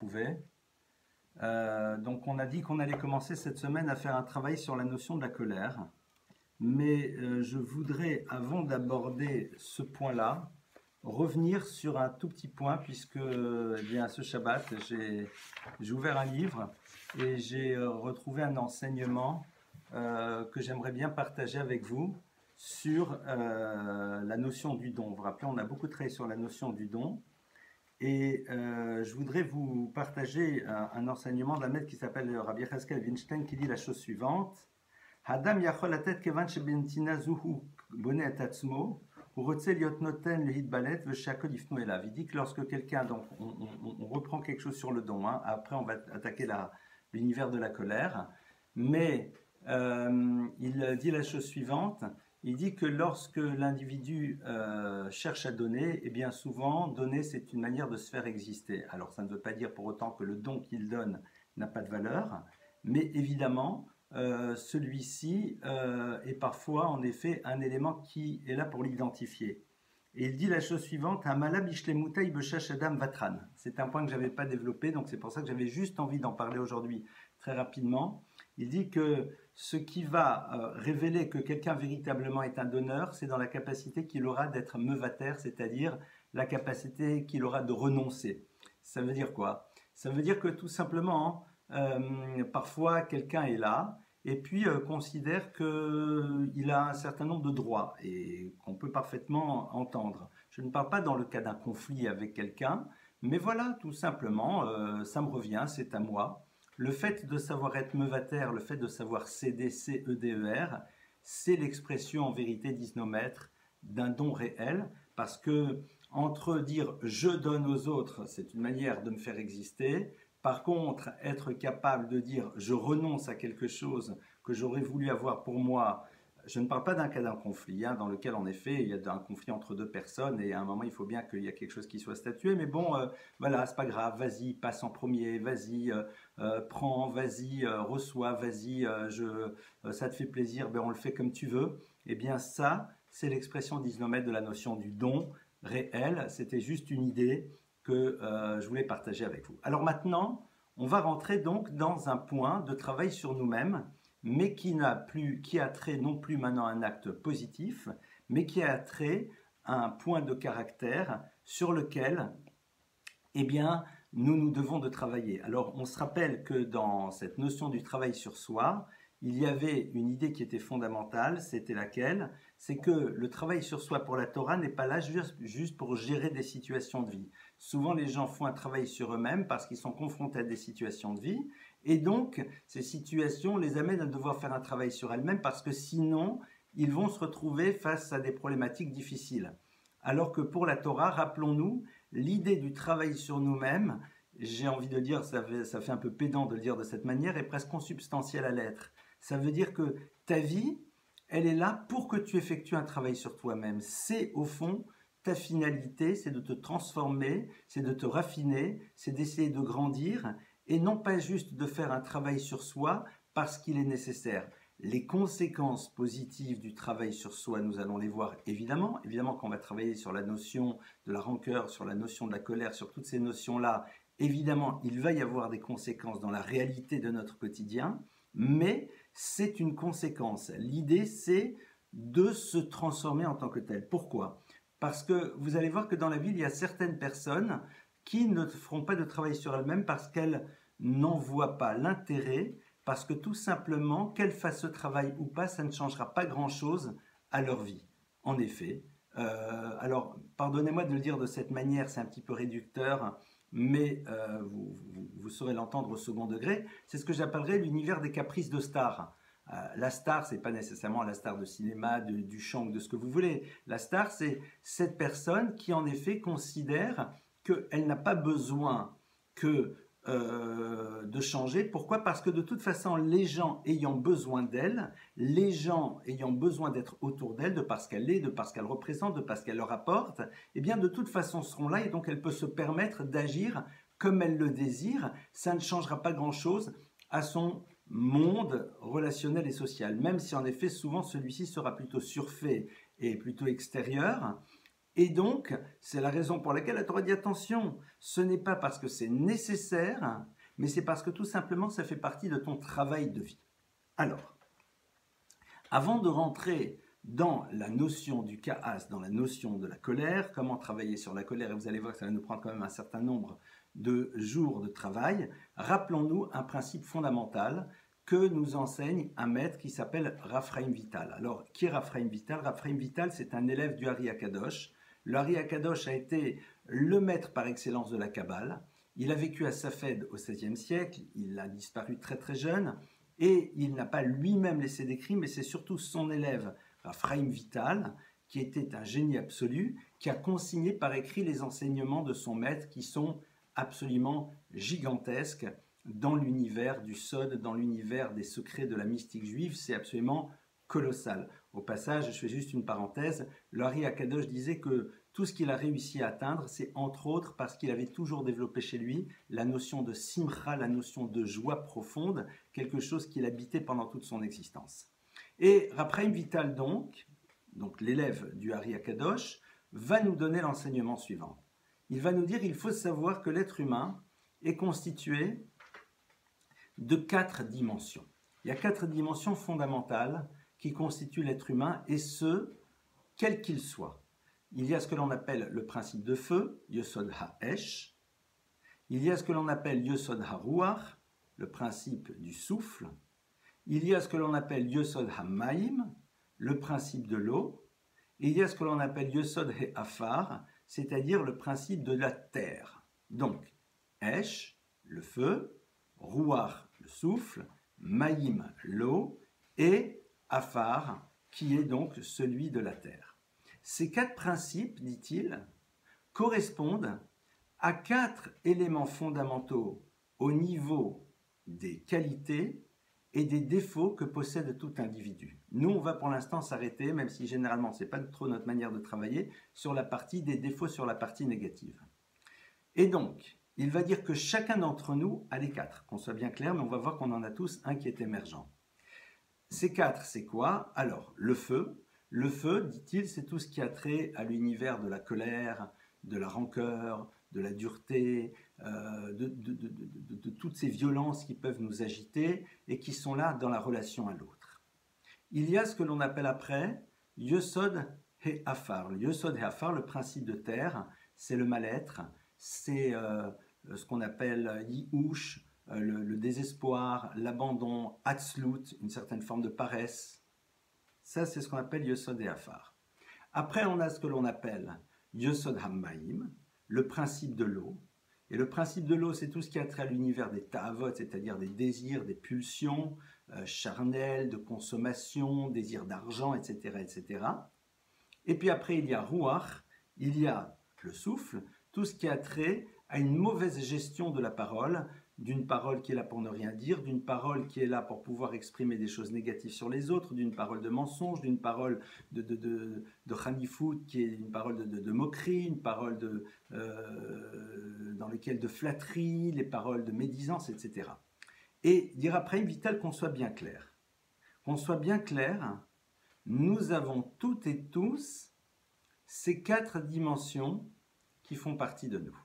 trouver. Donc on a dit qu'on allait commencer cette semaine à faire un travail sur la notion de la colère. Mais je voudrais, avant d'aborder ce point-là, revenir sur un tout petit point, puisque eh bien, ce Shabbat, j'ai ouvert un livre et j'ai retrouvé un enseignement que j'aimerais bien partager avec vous sur la notion du don. Vous vous rappelez, on a beaucoup travaillé sur la notion du don. Et je voudrais vous partager un enseignement d'un maître qui s'appelle Rabbi Yecheskel Weinstein, qui dit la chose suivante. Adam yachol latet kevan shebentina zuhu bonet et atzmo urotze liot noten lehit balet v'shakol yifnu elav. Il dit que lorsque quelqu'un, donc on reprend quelque chose sur le don, hein, après on va attaquer l'univers de la colère, mais il dit la chose suivante. Il dit que lorsque l'individu cherche à donner, eh bien souvent, donner, c'est une manière de se faire exister. Alors, ça ne veut pas dire pour autant que le don qu'il donne n'a pas de valeur, mais évidemment, celui-ci est parfois, en effet, un élément qui est là pour l'identifier. Et il dit la chose suivante, vatran. C'est un point que je n'avais pas développé, donc c'est pour ça que j'avais juste envie d'en parler aujourd'hui très rapidement. Il dit que ce qui va révéler que quelqu'un véritablement est un donneur, c'est dans la capacité qu'il aura d'être mevater, c'est-à-dire la capacité qu'il aura de renoncer. Ça veut dire quoi? Ça veut dire que tout simplement, parfois quelqu'un est là et puis considère qu'il a un certain nombre de droits et qu'on peut parfaitement entendre. Je ne parle pas dans le cas d'un conflit avec quelqu'un, mais voilà, tout simplement, ça me revient, c'est à moi. Le fait de savoir être mevater, le fait de savoir céder, C-E-D-E-R, c'est l'expression en vérité, disent nos maîtres, d'un don réel, parce que entre dire je donne aux autres, c'est une manière de me faire exister. Par contre, être capable de dire je renonce à quelque chose que j'aurais voulu avoir pour moi, je ne parle pas d'un cas d'un conflit, hein, dans lequel en effet il y a un conflit entre deux personnes et à un moment il faut bien qu'il y ait quelque chose qui soit statué, mais bon, voilà, c'est pas grave, vas-y, passe en premier, vas-y, prends, vas-y, reçois, vas-y, ça te fait plaisir, ben on le fait comme tu veux. Eh bien ça, c'est l'expression d'Isnomètre de la notion du don réel, c'était juste une idée que je voulais partager avec vous. Alors maintenant, on va rentrer donc dans un point de travail sur nous-mêmes, mais qui a trait non plus maintenant à un acte positif, mais qui a trait à un point de caractère sur lequel, eh bien, nous devons de travailler. Alors, on se rappelle que dans cette notion du travail sur soi, il y avait une idée qui était fondamentale, c'était laquelle? C'est que le travail sur soi pour la Torah n'est pas là juste pour gérer des situations de vie. Souvent, les gens font un travail sur eux-mêmes parce qu'ils sont confrontés à des situations de vie, et donc, ces situations les amènent à devoir faire un travail sur elles-mêmes parce que sinon, ils vont se retrouver face à des problématiques difficiles. Alors que pour la Torah, rappelons-nous, l'idée du travail sur nous-mêmes, j'ai envie de dire, ça fait un peu pédant de le dire de cette manière, est presque consubstantielle à l'être. Ça veut dire que ta vie, elle est là pour que tu effectues un travail sur toi-même. C'est au fond ta finalité, c'est de te transformer, c'est de te raffiner, c'est d'essayer de grandir et non pas juste de faire un travail sur soi parce qu'il est nécessaire. Les conséquences positives du travail sur soi, nous allons les voir évidemment. Évidemment qu'on va travailler sur la notion de la rancœur, sur la notion de la colère, sur toutes ces notions-là. Évidemment, il va y avoir des conséquences dans la réalité de notre quotidien, mais c'est une conséquence. L'idée, c'est de se transformer en tant que tel. Pourquoi? Parce que vous allez voir que dans la vie, il y a certaines personnes qui ne feront pas de travail sur elles-mêmes parce qu'elles n'en voient pas l'intérêt, parce que tout simplement, qu'elles fassent ce travail ou pas, ça ne changera pas grand-chose à leur vie. En effet, alors pardonnez-moi de le dire de cette manière, c'est un petit peu réducteur, mais vous saurez l'entendre au second degré, c'est ce que j'appellerais l'univers des caprices de stars. La star, c'est pas nécessairement la star de cinéma, du chant ou de ce que vous voulez. La star, c'est cette personne qui en effet considère qu'elle n'a pas besoin de changer. Pourquoi? Parce que de toute façon, les gens ayant besoin d'elle, les gens ayant besoin d'être autour d'elle, de parce qu'elle est, de parce qu'elle représente, de parce qu'elle leur apporte, eh bien de toute façon seront là et donc elle peut se permettre d'agir comme elle le désire. Ça ne changera pas grand-chose à son monde relationnel et social, même si en effet souvent celui-ci sera plutôt surfait et plutôt extérieur. Et donc, c'est la raison pour laquelle la Torah dit attention, ce n'est pas parce que c'est nécessaire, mais c'est parce que tout simplement ça fait partie de ton travail de vie. Alors, avant de rentrer dans la notion du ka'as, dans la notion de la colère, comment travailler sur la colère, et vous allez voir que ça va nous prendre quand même un certain nombre de jours de travail, rappelons-nous un principe fondamental que nous enseigne un maître qui s'appelle Raphaïm Vital. Alors, qui est Raphaïm Vital? Raphaïm Vital, c'est un élève du Hari Akadosh. Le Hari Akadosh a été le maître par excellence de la Kabbale. Il a vécu à Safed au XVIe siècle, il a disparu très très jeune, et il n'a pas lui-même laissé d'écrit, mais c'est surtout son élève, Raphaïm Vital, qui était un génie absolu, qui a consigné par écrit les enseignements de son maître, qui sont absolument gigantesques dans l'univers du Sod, dans l'univers des secrets de la mystique juive. C'est absolument colossal. Au passage, je fais juste une parenthèse, le Hari Akadosh disait que tout ce qu'il a réussi à atteindre, c'est entre autres parce qu'il avait toujours développé chez lui la notion de simcha, la notion de joie profonde, quelque chose qu'il habitait pendant toute son existence. Et Raphaïm Vital donc l'élève du Hari Akadosh, va nous donner l'enseignement suivant. Il va nous dire qu'il faut savoir que l'être humain est constitué de 4 dimensions. Il y a 4 dimensions fondamentales qui constituent l'être humain, et ce, quel qu'il soit. Il y a ce que l'on appelle le principe de feu, Yesod HaEsh. Il y a ce que l'on appelle Yesod HaRuach, le principe du souffle. Il y a ce que l'on appelle Yesod HaMaim, le principe de l'eau. Et il y a ce que l'on appelle Yesod HaAfar, c'est-à-dire le principe de la terre. Donc, Esh, le feu, Ruach, le souffle, Maïm, l'eau, et Afar, qui est donc celui de la terre. Ces 4 principes, dit-il, correspondent à 4 éléments fondamentaux au niveau des qualités et des défauts que possède tout individu. Nous, on va pour l'instant s'arrêter, même si généralement ce n'est pas trop notre manière de travailler, sur la partie des défauts, sur la partie négative. Et donc, il va dire que chacun d'entre nous a les 4, qu'on soit bien clair, mais on va voir qu'on en a tous un qui est émergent. Ces 4, c'est quoi? Alors, le feu, dit-il, c'est tout ce qui a trait à l'univers de la colère, de la rancœur, de la dureté, de toutes ces violences qui peuvent nous agiter et qui sont là dans la relation à l'autre. Il y a ce que l'on appelle après Yesod HaAfar. Le Yesod HaAfar, le principe de terre, c'est le mal-être, c'est ce qu'on appelle Yi'ush, le désespoir, l'abandon, Atzlut, une certaine forme de paresse. Ça, c'est ce qu'on appelle Yesod HaAfar. Après, on a ce que l'on appelle Yesod HaMaim, le principe de l'eau. Et le principe de l'eau, c'est tout ce qui a trait à l'univers des ta'avot, c'est-à-dire des désirs, des pulsions charnelles, de consommation, désirs d'argent, etc., etc. Et puis après, il y a Ruach, il y a le souffle, tout ce qui a trait à une mauvaise gestion de la parole, d'une parole qui est là pour ne rien dire, d'une parole qui est là pour pouvoir exprimer des choses négatives sur les autres, d'une parole de mensonge, d'une parole de Hanifut, qui est une parole de moquerie, une parole dans laquelle de flatterie, les paroles de médisance, etc. Et dire après, Vital, qu'on soit bien clair. Qu'on soit bien clair, nous avons toutes et tous ces 4 dimensions qui font partie de nous.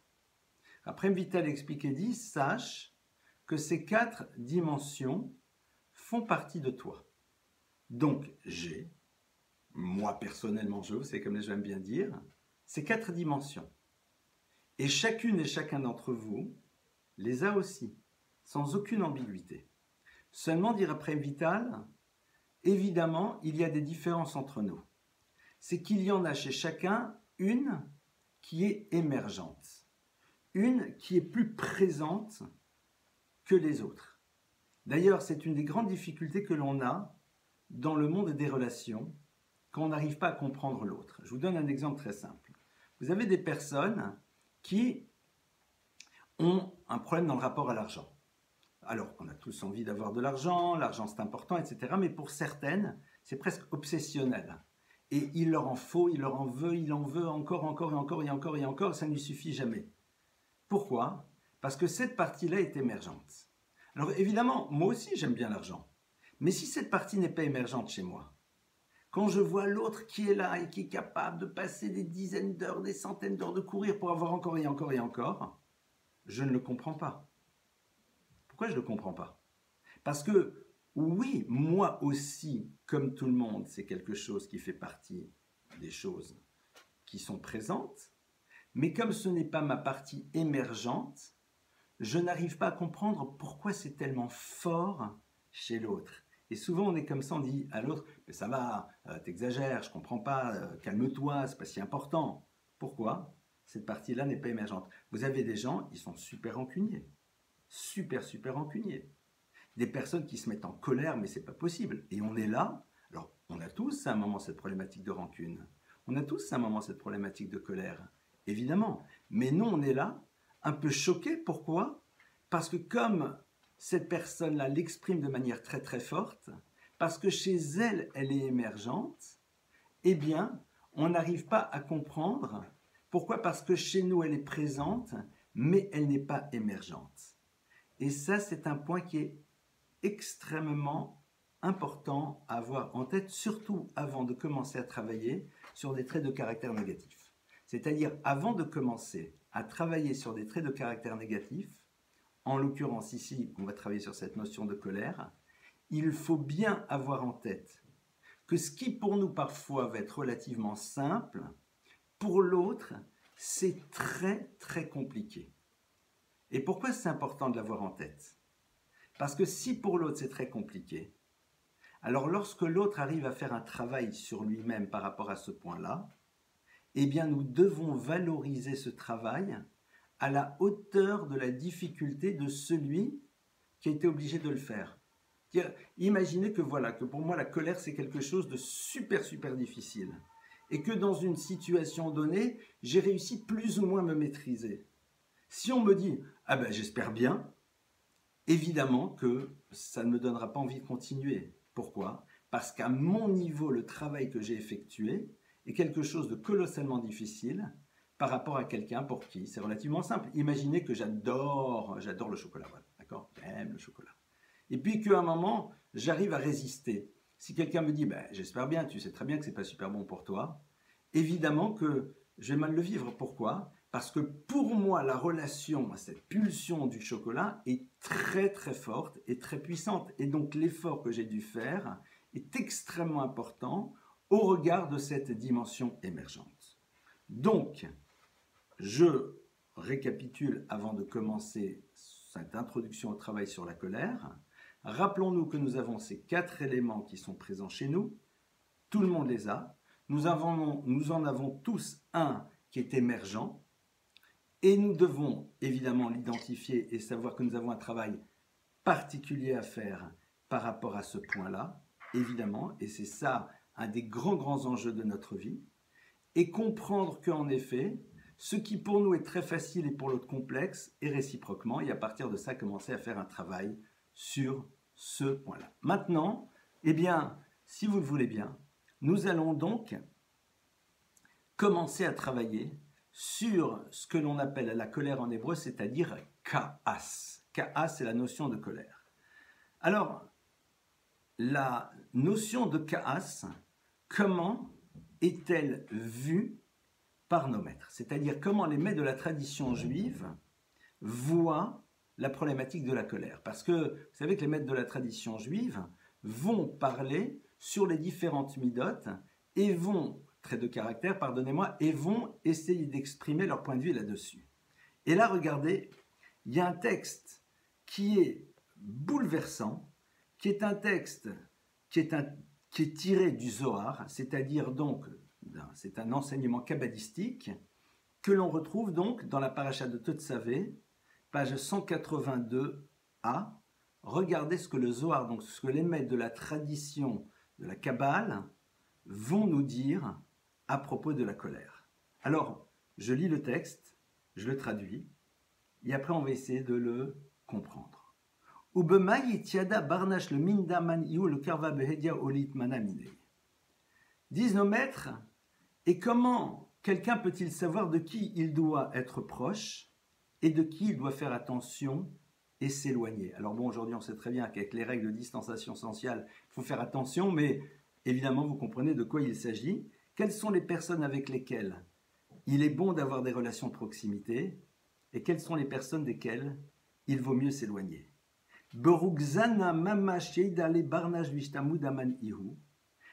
Après, Vital explique et dit, sache que ces 4 dimensions font partie de toi. Donc, moi personnellement, c'est comme j'aime bien dire, ces 4 dimensions. Et chacune et chacun d'entre vous les a aussi, sans aucune ambiguïté. Seulement, dire après Vital, évidemment, il y a des différences entre nous. C'est qu'il y en a chez chacun une qui est émergente. Une qui est plus présente que les autres. D'ailleurs, c'est une des grandes difficultés que l'on a dans le monde des relations quand on n'arrive pas à comprendre l'autre. Je vous donne un exemple très simple. Vous avez des personnes qui ont un problème dans le rapport à l'argent. Alors qu'on a tous envie d'avoir de l'argent c'est important, etc. Mais pour certaines, c'est presque obsessionnel. Et il leur en faut, il leur en veut, il en veut encore, encore et encore et encore et encore, ça ne lui suffit jamais. Pourquoi? Parce que cette partie-là est émergente. Alors évidemment, moi aussi j'aime bien l'argent. Mais si cette partie n'est pas émergente chez moi, quand je vois l'autre qui est là et qui est capable de passer des dizaines d'heures, des centaines d'heures de courir pour avoir encore et encore et encore, je ne le comprends pas. Pourquoi je ne le comprends pas? Parce que oui, moi aussi, comme tout le monde, c'est quelque chose qui fait partie des choses qui sont présentes, mais comme ce n'est pas ma partie émergente, je n'arrive pas à comprendre pourquoi c'est tellement fort chez l'autre. Et souvent on est comme ça, on dit à l'autre, mais ça va, t'exagères, je comprends pas, calme-toi, c'est pas si important. Pourquoi? Cette partie-là n'est pas émergente. Vous avez des gens, ils sont super rancuniers, super rancuniers. Des personnes qui se mettent en colère, mais c'est pas possible. Et on est là, alors on a tous à un moment cette problématique de rancune. On a tous à un moment cette problématique de colère, évidemment. Mais nous, on est là, un peu choqués. Pourquoi? Parce que comme cette personne-là l'exprime de manière très forte, parce que chez elle, elle est émergente, eh bien, on n'arrive pas à comprendre. Pourquoi? Parce que chez nous, elle est présente, mais elle n'est pas émergente. Et ça, c'est un point qui est extrêmement important à avoir en tête, surtout avant de commencer à travailler sur des traits de caractère négatifs. C'est-à-dire, avant de commencer à travailler sur des traits de caractère négatifs, en l'occurrence ici, on va travailler sur cette notion de colère, il faut bien avoir en tête que ce qui pour nous parfois va être relativement simple, pour l'autre, c'est très compliqué. Et pourquoi c'est important de l'avoir en tête? Parce que si pour l'autre c'est très compliqué, alors lorsque l'autre arrive à faire un travail sur lui-même par rapport à ce point-là, eh bien nous devons valoriser ce travail à la hauteur de la difficulté de celui qui a été obligé de le faire. Imaginez que voilà, que pour moi la colère c'est quelque chose de super difficile et que dans une situation donnée, j'ai réussi plus ou moins à me maîtriser. Si on me dit « Ah ben j'espère bien », évidemment que ça ne me donnera pas envie de continuer. Pourquoi? Parce qu'à mon niveau, le travail que j'ai effectué est quelque chose de colossalement difficile par rapport à quelqu'un pour qui c'est relativement simple. Imaginez que j'adore le chocolat, voilà, d'accord? J'aime le chocolat. Et puis qu'à un moment, j'arrive à résister. Si quelqu'un me dit ben, « j'espère bien, tu sais très bien que c'est pas super bon pour toi », évidemment que je vais mal le vivre. Pourquoi? Parce que pour moi, la relation à cette pulsion du chocolat est très forte et très puissante. Et donc l'effort que j'ai dû faire est extrêmement important au regard de cette dimension émergente. Donc, je récapitule avant de commencer cette introduction au travail sur la colère. Rappelons-nous que nous avons ces 4 éléments qui sont présents chez nous. Tout le monde les a. Nous en avons tous un qui est émergent. Et nous devons évidemment l'identifier et savoir que nous avons un travail particulier à faire par rapport à ce point-là, évidemment, et c'est ça un des grands enjeux de notre vie, et comprendre qu'en effet, ce qui pour nous est très facile et pour l'autre complexe, est réciproquement, et à partir de ça, commencer à faire un travail sur ce point-là. Maintenant, eh bien, si vous le voulez bien, nous allons donc commencer à travailler sur ce que l'on appelle la colère en hébreu, c'est-à-dire ka'as. Ka'as, c'est la notion de colère. Alors, la notion de ka'as, comment est-elle vue par nos maîtres? C'est-à-dire comment les maîtres de la tradition juive voient la problématique de la colère. Parce que vous savez que les maîtres de la tradition juive vont parler sur les différentes midotes et vont traits de caractère, pardonnez-moi, et vont essayer d'exprimer leur point de vue là-dessus. Et là, regardez, il y a un texte qui est bouleversant, qui est un texte qui est tiré du Zohar, c'est-à-dire donc, c'est un enseignement kabbalistique que l'on retrouve donc dans la paracha de Totsavé, page 182a. Regardez ce que le Zohar, donc ce que les maîtres de la tradition de la Kabbale vont nous dire à propos de la colère. Alors, je lis le texte, je le traduis, et après on va essayer de le comprendre. Disent nos maîtres, et comment quelqu'un peut-il savoir de qui il doit être proche et de qui il doit faire attention et s'éloigner? Alors bon, aujourd'hui on sait très bien qu'avec les règles de distanciation sociale, il faut faire attention, mais évidemment, vous comprenez de quoi il s'agit. Quelles sont les personnes avec lesquelles il est bon d'avoir des relations de proximité et quelles sont les personnes desquelles il vaut mieux s'éloigner.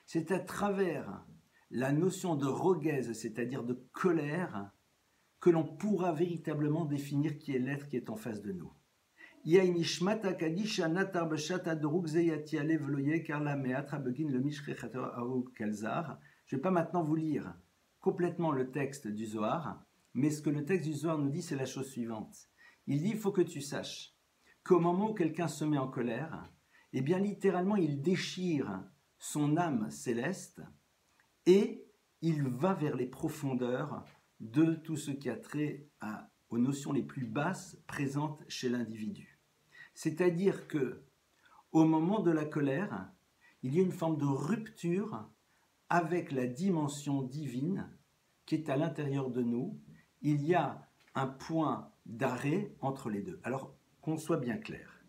C'est à travers la notion de roguez, c'est-à-dire de colère, que l'on pourra véritablement définir qui est l'être qui est en face de nous. Je ne vais pas maintenant vous lire complètement le texte du Zohar, mais ce que le texte du Zohar nous dit, c'est la chose suivante. Il dit, il faut que tu saches qu'au moment où quelqu'un se met en colère, eh bien littéralement, il déchire son âme céleste et il va vers les profondeurs de tout ce qui a trait aux notions les plus basses présentes chez l'individu. C'est-à-dire que au moment de la colère, il y a une forme de rupture avec la dimension divine qui est à l'intérieur de nous. Il y a un point d'arrêt entre les deux. Alors, qu'on soit bien clair,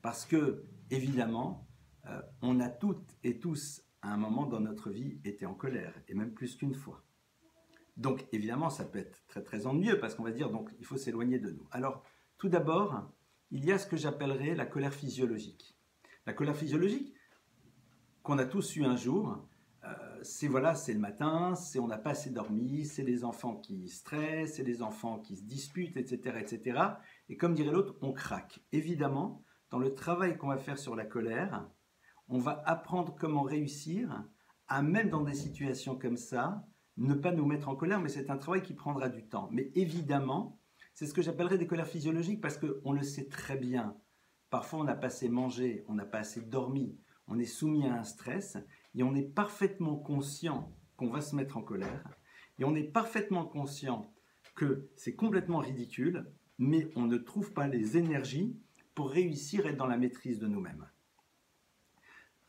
parce que, évidemment, on a toutes et tous, à un moment dans notre vie, été en colère, et même plus qu'une fois. Donc, évidemment, ça peut être très, très ennuyeux, parce qu'on va dire, donc, il faut s'éloigner de nous. Alors, tout d'abord, il y a ce que j'appellerais la colère physiologique. La colère physiologique, qu'on a tous eu un jour, c'est le matin, c'est on n'a pas assez dormi, c'est les enfants qui stressent, c'est les enfants qui se disputent, etc., etc. Et comme dirait l'autre, on craque. Évidemment, dans le travail qu'on va faire sur la colère, on va apprendre comment réussir à, même dans des situations comme ça, ne pas nous mettre en colère, mais c'est un travail qui prendra du temps. Mais évidemment, c'est ce que j'appellerais des colères physiologiques parce qu'on le sait très bien. Parfois, on n'a pas assez mangé, on n'a pas assez dormi, on est soumis à un stress et on est parfaitement conscient qu'on va se mettre en colère et on est parfaitement conscient que c'est complètement ridicule, mais on ne trouve pas les énergies pour réussir à être dans la maîtrise de nous-mêmes.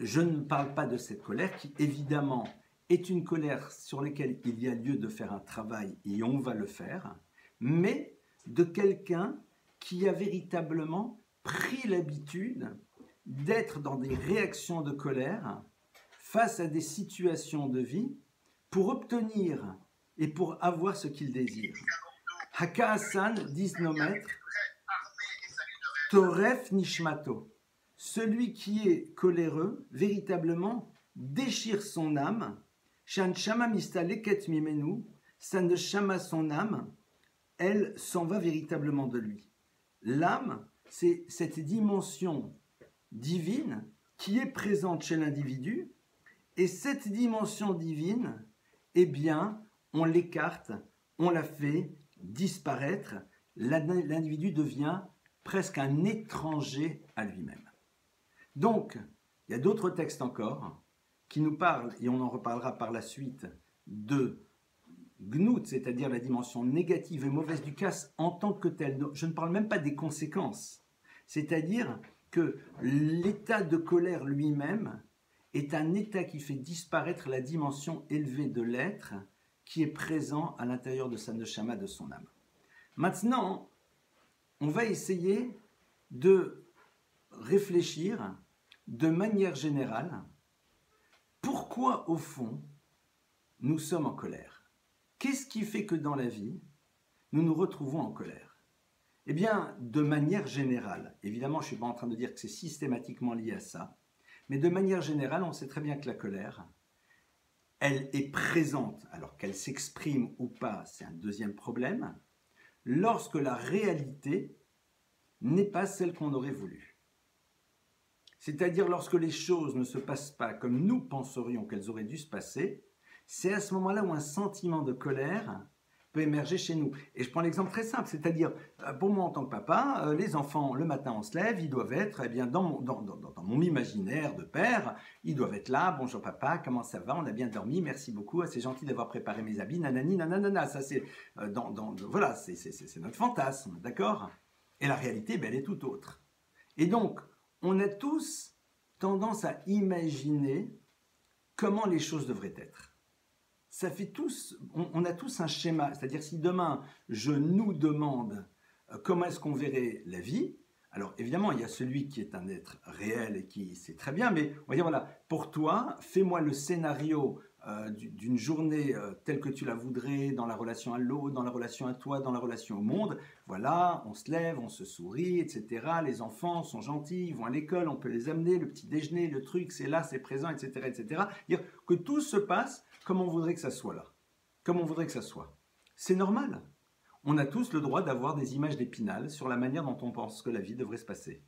Je ne parle pas de cette colère qui, évidemment, est une colère sur laquelle il y a lieu de faire un travail et on va le faire, mais de quelqu'un qui a véritablement pris l'habitude d'être dans des réactions de colère face à des situations de vie pour obtenir et pour avoir ce qu'il désire. Haka-Hassan, disent nos maîtres, Toref Nishmato. Celui qui est coléreux, véritablement, déchire son âme. Shan Shama Mistaleket Mimenu, ça ne chama son âme, elle s'en va véritablement de lui. L'âme, c'est cette dimension divine qui est présente chez l'individu, et cette dimension divine, eh bien, on l'écarte, on la fait disparaître, l'individu devient presque un étranger à lui-même. Donc, il y a d'autres textes encore qui nous parlent, et on en reparlera par la suite, de Gnout, c'est-à-dire la dimension négative et mauvaise du casse en tant que telle. Je ne parle même pas des conséquences. C'est-à-dire que l'état de colère lui-même est un état qui fait disparaître la dimension élevée de l'être qui est présent à l'intérieur de sa neshama, de son âme. Maintenant, on va essayer de réfléchir de manière générale pourquoi, au fond, nous sommes en colère. Qu'est-ce qui fait que dans la vie, nous nous retrouvons en colère? Eh bien, de manière générale, évidemment, je ne suis pas en train de dire que c'est systématiquement lié à ça, mais de manière générale, on sait très bien que la colère, elle est présente, alors qu'elle s'exprime ou pas, c'est un deuxième problème, lorsque la réalité n'est pas celle qu'on aurait voulu. C'est-à-dire lorsque les choses ne se passent pas comme nous penserions qu'elles auraient dû se passer, c'est à ce moment-là où un sentiment de colère peut émerger chez nous. Et je prends l'exemple très simple, c'est-à-dire, pour moi en tant que papa, les enfants, le matin on se lève, ils doivent être, eh bien, dans mon imaginaire de père, ils doivent être là, bonjour papa, comment ça va, on a bien dormi, merci beaucoup, c'est gentil d'avoir préparé mes habits, nanani, nanana, ça c'est, voilà, c'est notre fantasme, d'accord? Et la réalité, ben, elle est tout autre. Et donc, on a tous tendance à imaginer comment les choses devraient être. Ça fait tous, on a tous un schéma, c'est-à-dire si demain je nous demande comment est-ce qu'on verrait la vie, Alors évidemment, il y a celui qui est un être réel et qui sait très bien, mais on va dire voilà, pour toi, fais-moi le scénario d'une journée telle que tu la voudrais dans la relation à l'autre, dans la relation à toi, dans la relation au monde. Voilà, on se lève, on se sourit, etc. Les enfants sont gentils, ils vont à l'école, on peut les amener, le petit déjeuner, le truc, c'est là, c'est présent, etc., etc. Dire que tout se passe comme on voudrait que ça soit là, comme on voudrait que ça soit. C'est normal. On a tous le droit d'avoir des images d'Épinal sur la manière dont on pense que la vie devrait se passer.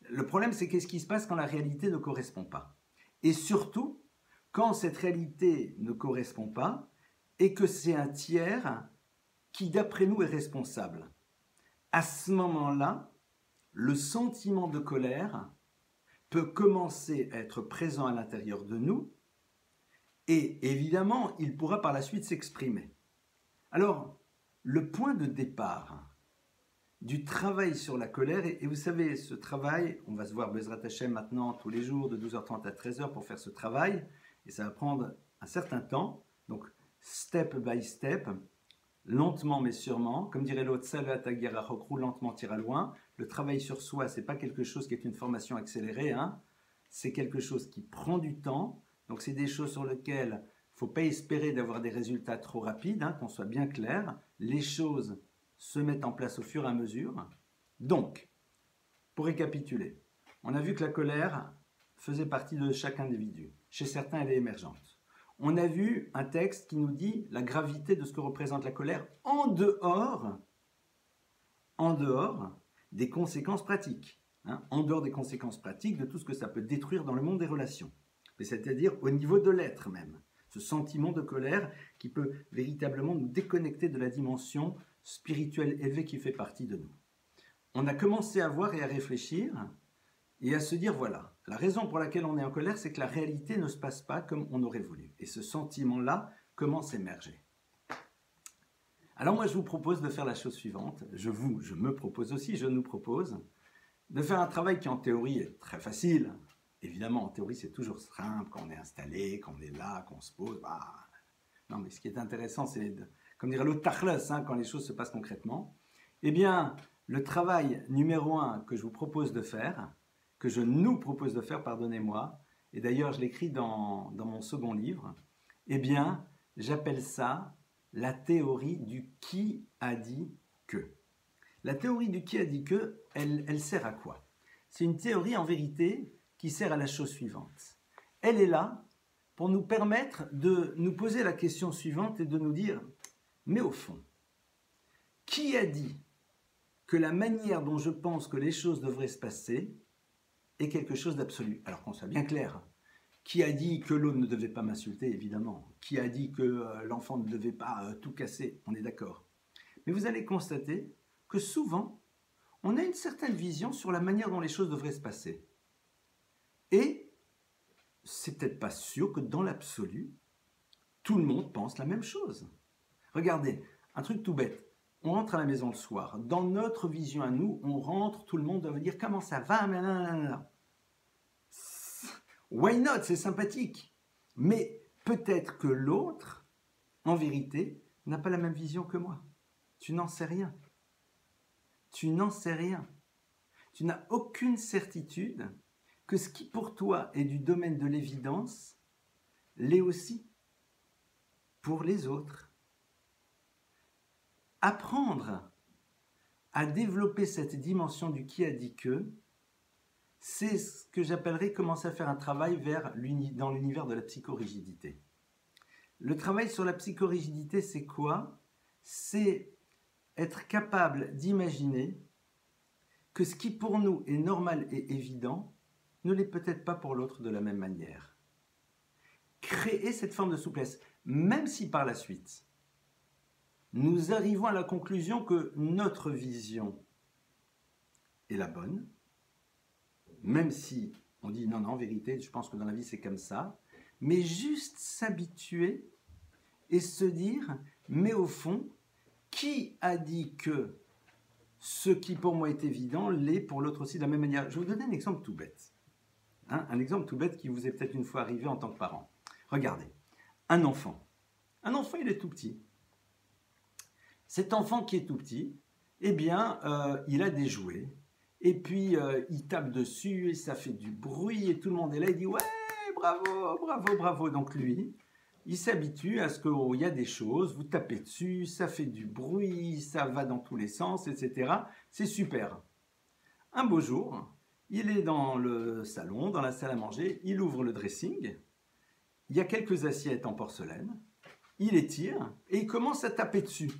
Le problème, c'est qu'est-ce qui se passe quand la réalité ne correspond pas. Et surtout, quand cette réalité ne correspond pas et que c'est un tiers qui, d'après nous, est responsable. À ce moment-là, le sentiment de colère peut commencer à être présent à l'intérieur de nous et évidemment, il pourra par la suite s'exprimer. Alors, le point de départ du travail sur la colère, et vous savez, ce travail, on va se voir Bezrat Hashem maintenant tous les jours de 12h30 à 13h pour faire ce travail, et ça va prendre un certain temps, donc step by step, lentement mais sûrement, comme dirait l'autre, Salat Aguirre Rokrou, lentement tira loin. Le travail sur soi, c'est pas quelque chose qui est une formation accélérée, hein. C'est quelque chose qui prend du temps, donc c'est des choses sur lesquelles il ne faut pas espérer d'avoir des résultats trop rapides, hein, qu'on soit bien clair. Les choses se mettent en place au fur et à mesure. Donc, pour récapituler, on a vu que la colère faisait partie de chaque individu. Chez certains, elle est émergente. On a vu un texte qui nous dit la gravité de ce que représente la colère en dehors des conséquences pratiques. Hein, en dehors des conséquences pratiques de tout ce que ça peut détruire dans le monde des relations. C'est-à-dire au niveau de l'être même. Ce sentiment de colère qui peut véritablement nous déconnecter de la dimension spirituelle élevée qui fait partie de nous. On a commencé à voir et à réfléchir et à se dire voilà, la raison pour laquelle on est en colère, c'est que la réalité ne se passe pas comme on aurait voulu. Et ce sentiment-là commence à émerger. Alors moi, je vous propose de faire la chose suivante. Je me propose aussi, je nous propose de faire un travail qui en théorie est très facile. Évidemment, en théorie, c'est toujours simple, quand on est installé, quand on est là, qu'on se pose. Bah... Non, mais ce qui est intéressant, c'est, comme dirait l'autre, tachlas, hein, quand les choses se passent concrètement. Eh bien, le travail numéro 1 que je vous propose de faire, que je nous propose de faire, pardonnez-moi, et d'ailleurs, je l'écris dans mon second livre, eh bien, j'appelle ça la théorie du qui a dit que. La théorie du qui a dit que, elle sert à quoi? C'est une théorie, en vérité, qui sert à la chose suivante. Elle est là pour nous permettre de nous poser la question suivante et de nous dire, mais au fond, qui a dit que la manière dont je pense que les choses devraient se passer est quelque chose d'absolu? Alors qu'on soit bien clair, qui a dit que l'autre ne devait pas m'insulter, évidemment? Qui a dit que l'enfant ne devait pas tout casser? On est d'accord. Mais vous allez constater que souvent, on a une certaine vision sur la manière dont les choses devraient se passer. Et c'est peut-être pas sûr que dans l'absolu, tout le monde pense la même chose. Regardez, un truc tout bête. On rentre à la maison le soir. Dans notre vision à nous, on rentre, tout le monde doit dire comment ça va, nanana. Why not? C'est sympathique. Mais peut-être que l'autre, en vérité, n'a pas la même vision que moi. Tu n'en sais rien. Tu n'en sais rien. Tu n'as aucune certitude que ce qui pour toi est du domaine de l'évidence l'est aussi pour les autres. Apprendre à développer cette dimension du qui a dit que, c'est ce que j'appellerais commencer à faire un travail dans l'univers de la psychorigidité. Le travail sur la psychorigidité, c'est quoi? C'est être capable d'imaginer que ce qui pour nous est normal et évident ne l'est peut-être pas pour l'autre de la même manière. Créer cette forme de souplesse, même si par la suite, nous arrivons à la conclusion que notre vision est la bonne, même si on dit non, en vérité, je pense que dans la vie c'est comme ça, mais juste s'habituer et se dire, mais au fond, qui a dit que ce qui pour moi est évident l'est pour l'autre aussi de la même manière? Je vais vous donner un exemple tout bête. Un exemple tout bête qui vous est peut-être une fois arrivé en tant que parent. Regardez, un enfant. Un enfant, il est tout petit. Cet enfant qui est tout petit, eh bien, il a des jouets. Et puis, il tape dessus et ça fait du bruit et tout le monde est là. Il dit « Ouais, bravo, bravo, bravo ». Donc lui, il s'habitue à ce qu'il y a des choses, vous tapez dessus, ça fait du bruit, ça va dans tous les sens, etc. C'est super. Un beau jour, il est dans le salon, dans la salle à manger, il ouvre le dressing, il y a quelques assiettes en porcelaine, il les tire et il commence à taper dessus.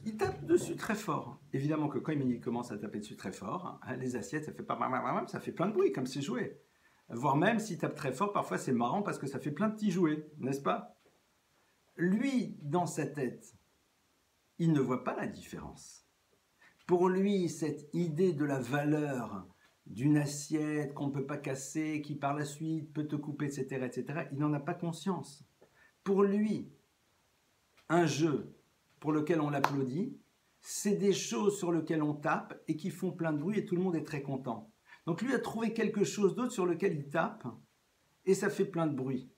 Il tape dessus très fort. Évidemment que quand il commence à taper dessus très fort, les assiettes, ça fait plein de bruit comme c'est joué. Voire même s'il tape très fort, parfois c'est marrant parce que ça fait plein de petits jouets, n'est-ce pas? Lui, dans sa tête, il ne voit pas la différence. Pour lui, cette idée de la valeur d'une assiette qu'on ne peut pas casser, qui par la suite peut te couper, etc., il n'en a pas conscience. Pour lui, un jeu pour lequel on l'applaudit, c'est des choses sur lesquelles on tape et qui font plein de bruit et tout le monde est très content. Donc lui a trouvé quelque chose d'autre sur lequel il tape et ça fait plein de bruit.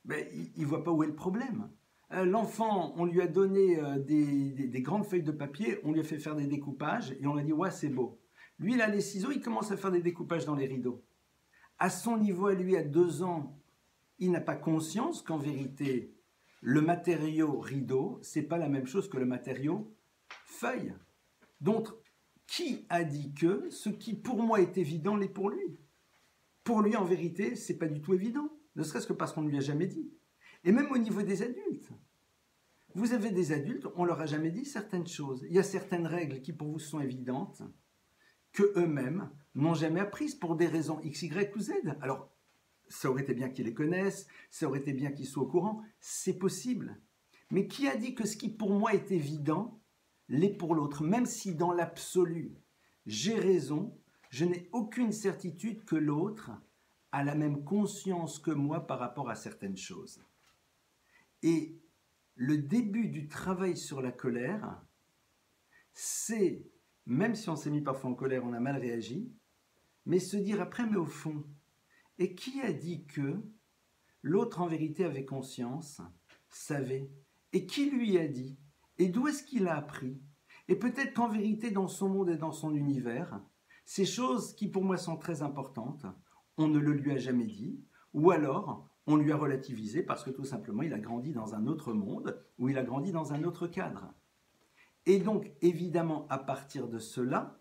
Mais il ne voit pas où est le problème. L'enfant, on lui a donné des grandes feuilles de papier, on lui a fait faire des découpages et on lui a dit « ouais, c'est beau ». Lui, il a les ciseaux, il commence à faire des découpages dans les rideaux. À son niveau, à lui, à 2 ans, il n'a pas conscience qu'en vérité, le matériau rideau, ce n'est pas la même chose que le matériau feuille. Donc, qui a dit que ce qui pour moi est évident l'est pour lui? Pour lui, en vérité, ce n'est pas du tout évident, ne serait-ce que parce qu'on ne lui a jamais dit. Et même au niveau des adultes. Vous avez des adultes, on ne leur a jamais dit certaines choses. Il y a certaines règles qui pour vous sont évidentes, que eux-mêmes n'ont jamais apprises pour des raisons X, Y ou Z. Alors, ça aurait été bien qu'ils les connaissent, ça aurait été bien qu'ils soient au courant, c'est possible. Mais qui a dit que ce qui pour moi est évident l'est pour l'autre? Même si dans l'absolu, j'ai raison, je n'ai aucune certitude que l'autre a la même conscience que moi par rapport à certaines choses. Et le début du travail sur la colère, c'est, même si on s'est mis parfois en colère, on a mal réagi, mais se dire après, mais au fond, et qui a dit que l'autre en vérité avait conscience, savait, et qui lui a dit, et d'où est-ce qu'il a appris? Et peut-être qu'en vérité, dans son monde et dans son univers, ces choses qui pour moi sont très importantes, on ne le lui a jamais dit, ou alors on lui a relativisé parce que tout simplement il a grandi dans un autre monde, ou il a grandi dans un autre cadre. Et donc évidemment à partir de cela,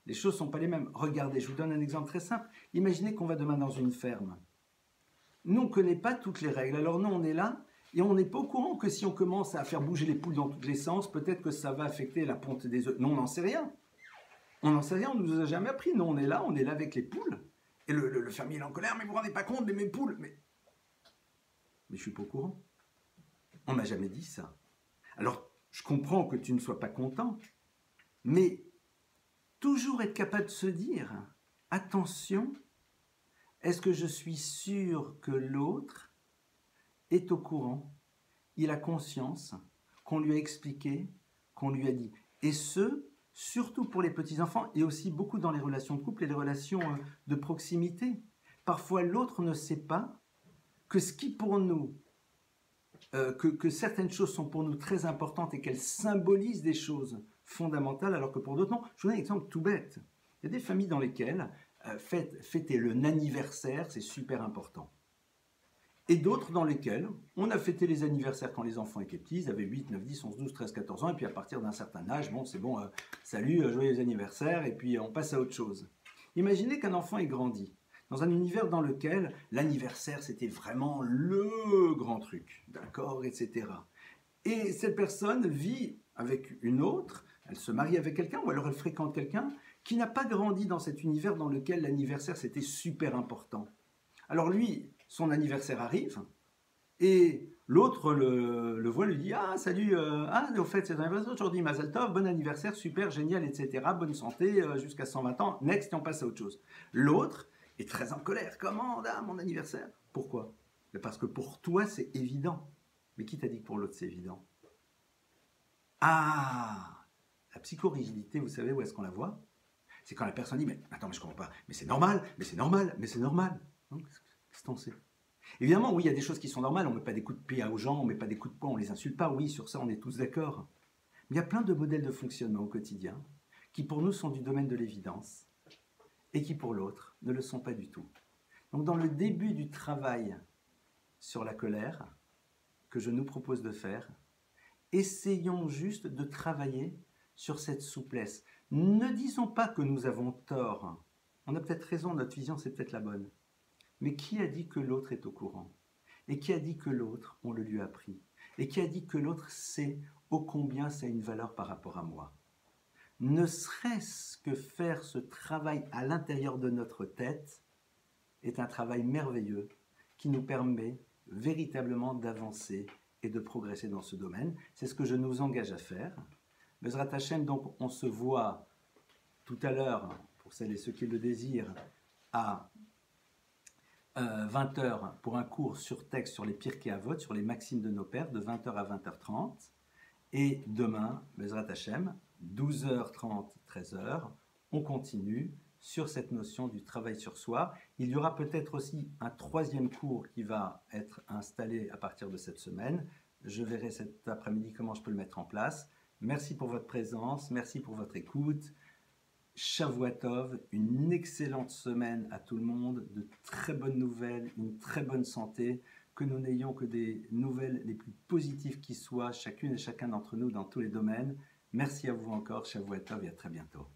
les choses ne sont pas les mêmes. Regardez, je vous donne un exemple très simple. Imaginez qu'on va demain dans une ferme. Nous, on ne connaît pas toutes les règles. Alors nous, on est là et on n'est pas au courant que si on commence à faire bouger les poules dans tous les sens, peut-être que ça va affecter la ponte des œufs. Nous, on n'en sait rien. On n'en sait rien, on ne nous a jamais appris. Nous, on est là avec les poules. Et le fermier est en colère, mais vous ne vous rendez pas compte de mes poules. Mais je ne suis pas au courant. On ne m'a jamais dit ça. Alors, je comprends que tu ne sois pas content, mais toujours être capable de se dire, attention, est-ce que je suis sûr que l'autre est au courant? Il a conscience qu'on lui a expliqué, qu'on lui a dit. Et ce, surtout pour les petits-enfants et aussi beaucoup dans les relations de couple et les relations de proximité. Parfois, l'autre ne sait pas que ce qui pour nous, que certaines choses sont pour nous très importantes et qu'elles symbolisent des choses fondamentales, alors que pour d'autres, non. Je vous donne un exemple tout bête. Il y a des familles dans lesquelles fêter le anniversaire, c'est super important. Et d'autres dans lesquelles on a fêté les anniversaires quand les enfants étaient petits, ils avaient 8, 9, 10, 11, 12, 13, 14 ans, et puis à partir d'un certain âge, bon, c'est bon, salut, joyeux anniversaire, et puis on passe à autre chose. Imaginez qu'un enfant ait grandi dans un univers dans lequel l'anniversaire, c'était vraiment le grand truc, d'accord, etc. Et cette personne vit avec une autre, elle se marie avec quelqu'un, ou alors elle fréquente quelqu'un qui n'a pas grandi dans cet univers dans lequel l'anniversaire, c'était super important. Alors lui, son anniversaire arrive, et l'autre le voit, lui dit « Ah, salut, au fait, c'est ton anniversaire aujourd'hui, Mazel Tov, bon anniversaire, super, génial, etc. Bonne santé, jusqu'à 120 ans, next, et on passe à autre chose. » L'autre est très en colère. « Comment, mon anniversaire ?» Pourquoi? Parce que pour toi, c'est évident. Mais qui t'a dit que pour l'autre, c'est évident? Ah, la psychorigidité, vous savez où est-ce qu'on la voit? C'est quand la personne dit « Mais attends, mais je comprends pas, mais c'est normal, mais c'est normal, mais c'est normal. » Qu'est-ce qu'on sait? Évidemment, oui, il y a des choses qui sont normales, on ne met pas des coups de pied aux gens, on ne met pas des coups de poing, on ne les insulte pas, oui, sur ça on est tous d'accord. Mais il y a plein de modèles de fonctionnement au quotidien qui pour nous sont du domaine de l'évidence et qui pour l'autre ne le sont pas du tout. Donc dans le début du travail sur la colère que je nous propose de faire, essayons juste de travailler sur cette souplesse. Ne disons pas que nous avons tort. On a peut-être raison, notre vision c'est peut-être la bonne. Mais qui a dit que l'autre est au courant? Et qui a dit que l'autre, on le lui a appris? Et qui a dit que l'autre sait ô combien ça a une valeur par rapport à moi? Ne serait-ce que faire ce travail à l'intérieur de notre tête est un travail merveilleux qui nous permet véritablement d'avancer et de progresser dans ce domaine. C'est ce que je nous engage à faire. Bezrat Hashem, donc on se voit tout à l'heure, pour celles et ceux qui le désirent, à 20h pour un cours sur texte sur les Pirkei Avot, sur les maximes de nos pères, de 20h à 20h30. Et demain, Bezrat Hashem, 12h30, 13h, on continue sur cette notion du travail sur soi. Il y aura peut-être aussi un troisième cours qui va être installé à partir de cette semaine. Je verrai cet après-midi comment je peux le mettre en place. Merci pour votre présence, merci pour votre écoute. Shavua Tov, une excellente semaine à tout le monde, de très bonnes nouvelles, une très bonne santé, que nous n'ayons que des nouvelles les plus positives qui soient, chacune et chacun d'entre nous dans tous les domaines. Merci à vous encore, Shavua Tov, et à très bientôt.